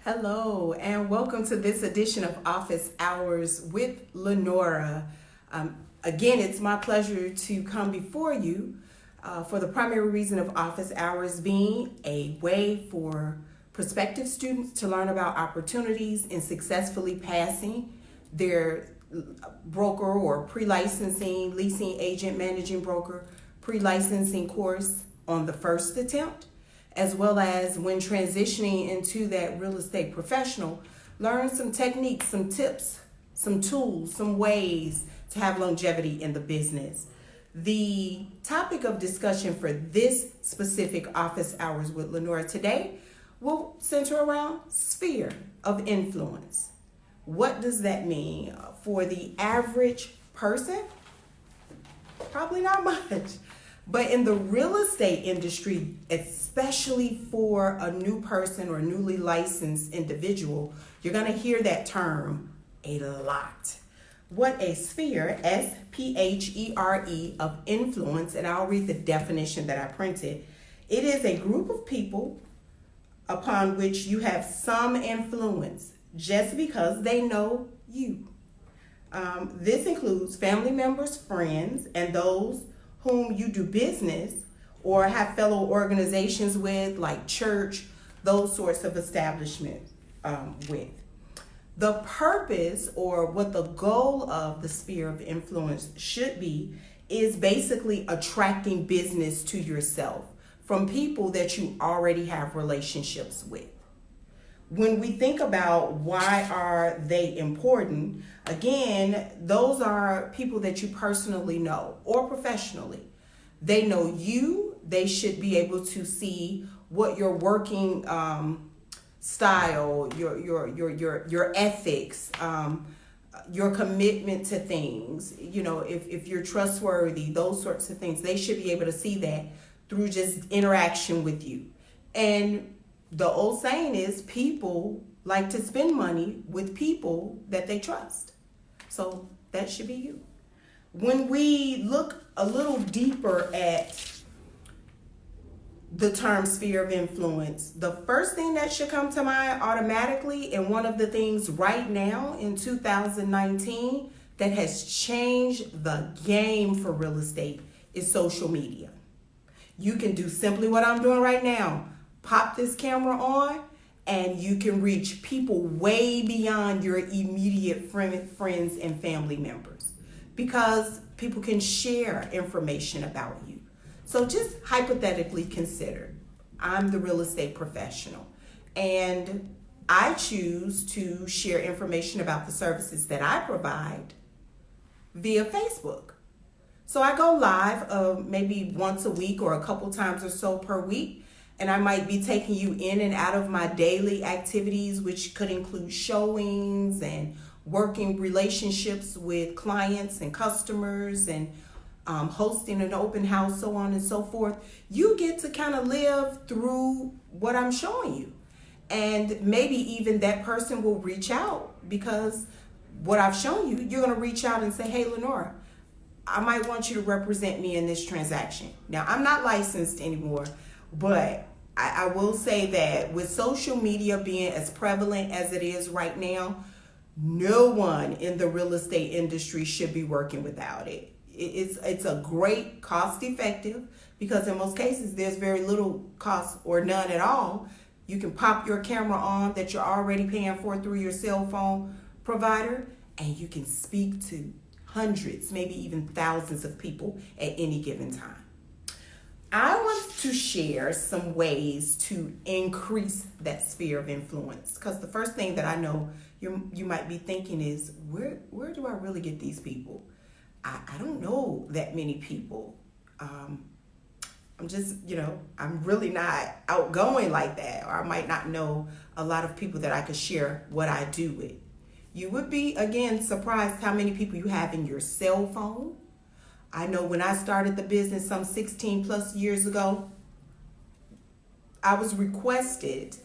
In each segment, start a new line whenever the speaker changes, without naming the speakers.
Hello, and welcome to this edition of Office Hours with Lanora. Again, it's my pleasure to come before you for the primary reason of office hours being a way for prospective students to learn about opportunities in successfully passing their broker or pre-licensing, leasing agent, managing broker, pre-licensing course on the first attempt, as well as when transitioning into that real estate professional, learn some techniques, some tips, some tools, some ways to have longevity in the business. The topic of discussion for this specific office hours with Lanora today will center around sphere of influence. What does that mean for the average person? Probably not much. But in the real estate industry, especially for a new person or newly licensed individual, you're going to hear that term a lot. What a sphere, S-P-H-E-R-E, of influence, and I'll read the definition that I printed. It is a group of people upon which you have some influence just because they know you. This includes family members, friends, and those whom you do business or have fellow organizations with, like church, those sorts of establishments with. The purpose or what the goal of the sphere of influence should be is basically attracting business to yourself from people that you already have relationships with. When we think about why are they important, again, those are people that you personally know or professionally. They know you. They should be able to see what your working style, your ethics, your commitment to things. You know, if you're trustworthy, those sorts of things. They should be able to see that through just interaction with you. And the old saying is people like to spend money with people that they trust. So that should be you. When we look a little deeper at the term sphere of influence, the first thing that should come to mind automatically, and one of the things right now in 2019 that has changed the game for real estate, is social media. You can do simply what I'm doing right now. Pop this camera on and you can reach people way beyond your immediate friends and family members because people can share information about you. So just hypothetically consider, I'm the real estate professional and I choose to share information about the services that I provide via Facebook. So I go live maybe once a week or a couple times or so per week. And I might be taking you in and out of my daily activities, which could include showings and working relationships with clients and customers and hosting an open house, so on and so forth. You get to kind of live through what I'm showing you. And maybe even that person will reach out because what I've shown you, you're going to reach out and say, hey, Lanora, I might want you to represent me in this transaction. Now, I'm not licensed anymore. But I will say that with social media being as prevalent as it is right now, no one in the real estate industry should be working without it. It's a great cost effective because in most cases there's very little cost or none at all. You can pop your camera on that you're already paying for through your cell phone provider and you can speak to hundreds, maybe even thousands of people at any given time. I want to share some ways to increase that sphere of influence because the first thing that I know you might be thinking is, where do I really get these people? I don't know that many people. I'm just, I'm really not outgoing like that, or I might not know a lot of people that I could share what I do with. You would be, again, surprised how many people you have in your cell phone. I know when I started the business some 16 plus years ago, I was requested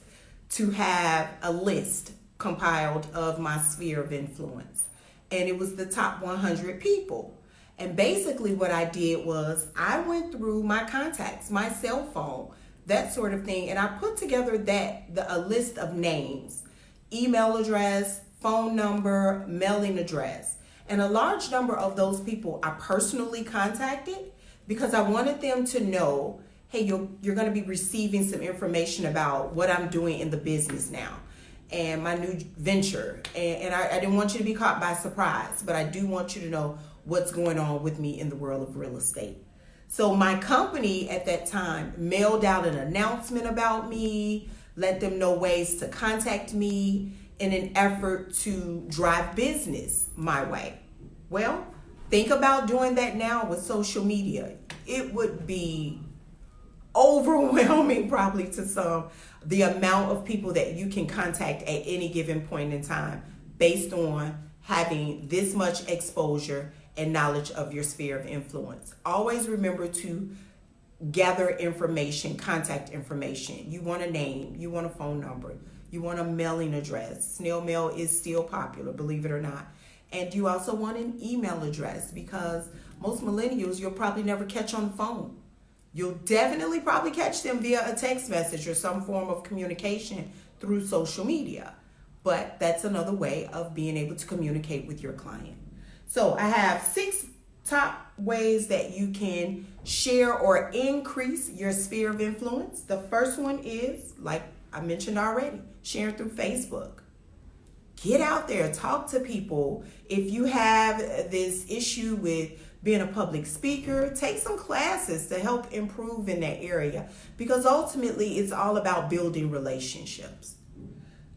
to have a list compiled of my sphere of influence. And it was the top 100 people. And basically what I did was I went through my contacts, my cell phone, that sort of thing. And I put together a list of names email address, phone number, mailing address. And a large number of those people I personally contacted because I wanted them to know, hey, you're going to be receiving some information about what I'm doing in the business now and my new venture. And I didn't want you to be caught by surprise, but I do want you to know what's going on with me in the world of real estate. So my company at that time mailed out an announcement about me, let them know ways to contact me in an effort to drive business my way. Well, think about doing that now with social media. It would be overwhelming probably to some, the amount of people that you can contact at any given point in time based on having this much exposure and knowledge of your sphere of influence. Always remember to gather information, contact information. You want a name, you want a phone number, you want a mailing address. Snail mail is still popular, believe it or not. And you also want an email address because most millennials you'll probably never catch on the phone. You'll definitely probably catch them via a text message or some form of communication through social media. But that's another way of being able to communicate with your client. So I have 6 top ways that you can share or increase your sphere of influence. The first one is, like I mentioned already, sharing through Facebook. Get out there, talk to people. If you have this issue with being a public speaker, take some classes to help improve in that area because ultimately it's all about building relationships.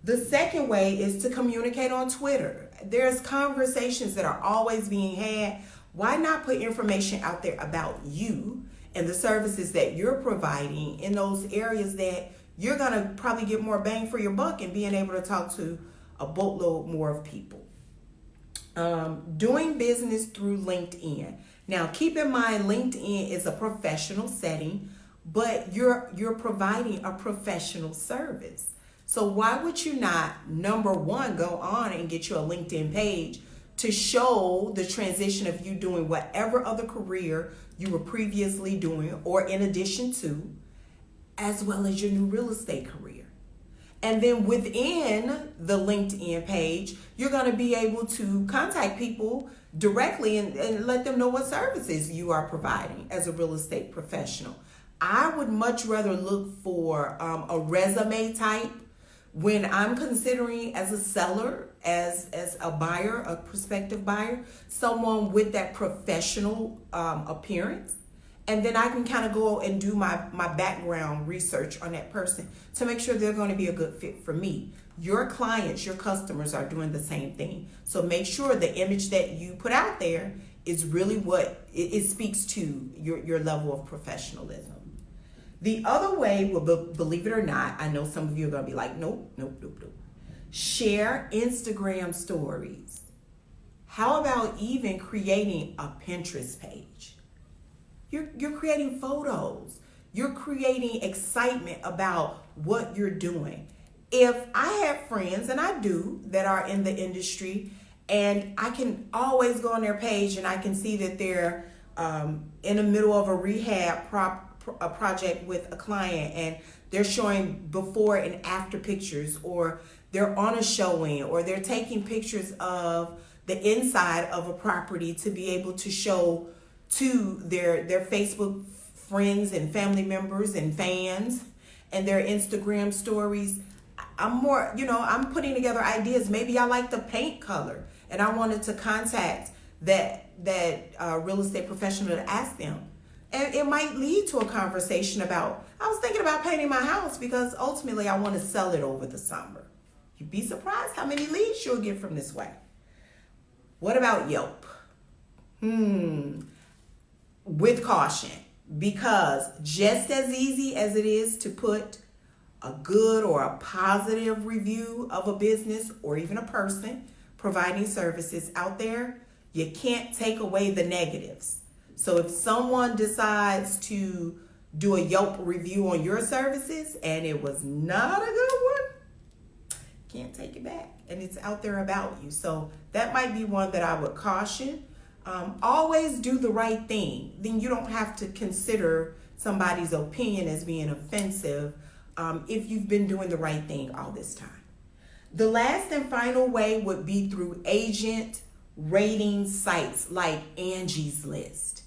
The second way is to communicate on Twitter. There's conversations that are always being had. Why not put information out there about you and the services that you're providing in those areas that you're going to probably get more bang for your buck and being able to talk to a boatload more of people. Doing business through LinkedIn. Now, keep in mind, LinkedIn is a professional setting, but you're providing a professional service. So why would you not, number one, go on and get you a LinkedIn page to show the transition of you doing whatever other career you were previously doing or in addition to, as well as your new real estate career. And then within the LinkedIn page, you're going to be able to contact people directly and let them know what services you are providing as a real estate professional. I would much rather look for a resume type when I'm considering as a seller, as a buyer, a prospective buyer, someone with that professional appearance. And then I can kind of go and do my background research on that person to make sure they're going to be a good fit for me. Your clients, your customers are doing the same thing. So make sure the image that you put out there is really what it speaks to your level of professionalism. The other way, well, believe it or not, I know some of you are going to be like, nope. Share Instagram stories. How about even creating a Pinterest page? You're creating photos. You're creating excitement about what you're doing. If I have friends, and I do, that are in the industry, and I can always go on their page and I can see that they're in the middle of a rehab project with a client and they're showing before and after pictures, or they're on a showing, or they're taking pictures of the inside of a property to be able to show to their Facebook friends and family members and fans, and their Instagram stories. I'm putting together ideas. Maybe I like the paint color and I wanted to contact that real estate professional to ask them. And it might lead to a conversation about, I was thinking about painting my house because ultimately I want to sell it over the summer. You'd be surprised how many leads you'll get from this way. What about Yelp? With caution, because just as easy as it is to put a good or a positive review of a business or even a person providing services out there, you can't take away the negatives. So if someone decides to do a Yelp review on your services and it was not a good one, can't take it back, and it's out there about you. So that might be one that I would caution. Always do the right thing. Then you don't have to consider somebody's opinion as being offensive if you've been doing the right thing all this time. The last and final way would be through agent rating sites like Angie's List.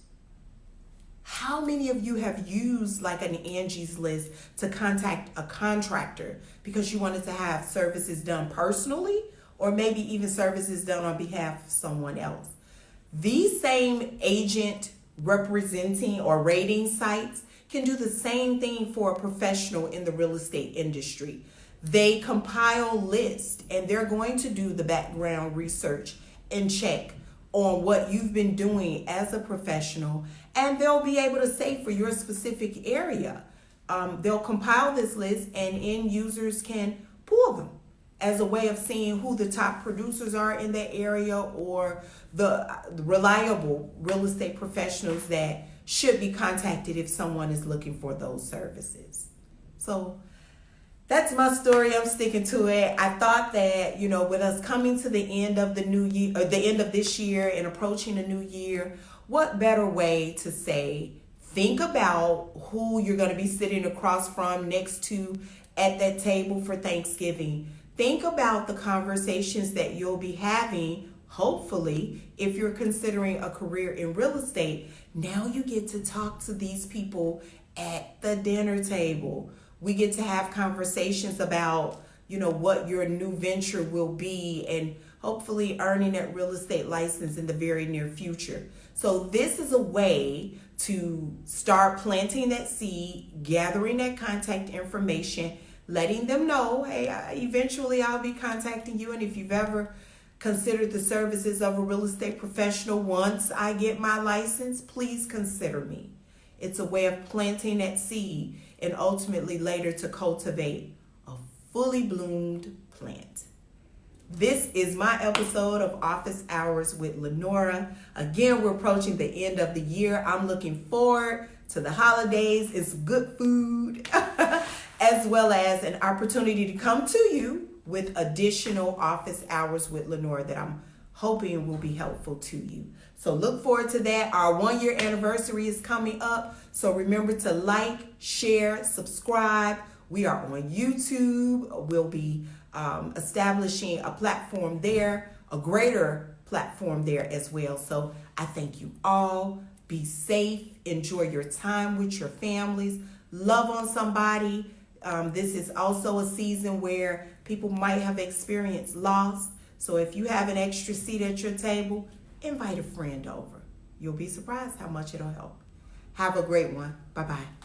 How many of you have used like an Angie's List to contact a contractor because you wanted to have services done personally, or maybe even services done on behalf of someone else? These same agent representing or rating sites can do the same thing for a professional in the real estate industry. They compile lists and they're going to do the background research and check on what you've been doing as a professional, and they'll be able to say for your specific area. They'll compile this list and end users can pull them as a way of seeing who the top producers are in that area, or the reliable real estate professionals that should be contacted if someone is looking for those services. So that's my story. I'm sticking to it. I thought that, with us coming to the end of the new year, or the end of this year and approaching a new year, what better way to say, think about who you're going to be sitting across from, next to at that table for Thanksgiving. Think about the conversations that you'll be having. Hopefully, if you're considering a career in real estate, now you get to talk to these people at the dinner table. We get to have conversations about, what your new venture will be, and hopefully earning that real estate license in the very near future. So this is a way to start planting that seed, gathering that contact information, letting them know, hey, eventually I'll be contacting you. And if you've ever considered the services of a real estate professional once I get my license, please consider me. It's a way of planting that seed and ultimately later to cultivate a fully bloomed plant. This is my episode of Office Hours with Lanora. Again, we're approaching the end of the year. I'm looking forward to the holidays. It's good food, as well as an opportunity to come to you with additional Office Hours with Lanora that I'm hoping will be helpful to you. So look forward to that. Our 1-year anniversary is coming up. So remember to like, share, subscribe. We are on YouTube. We'll be establishing a platform there, a greater platform there as well. So I thank you all. Be safe. Enjoy your time with your families. Love on somebody. This is also a season where people might have experienced loss. So if you have an extra seat at your table, invite a friend over. You'll be surprised how much it'll help. Have a great one. Bye-bye.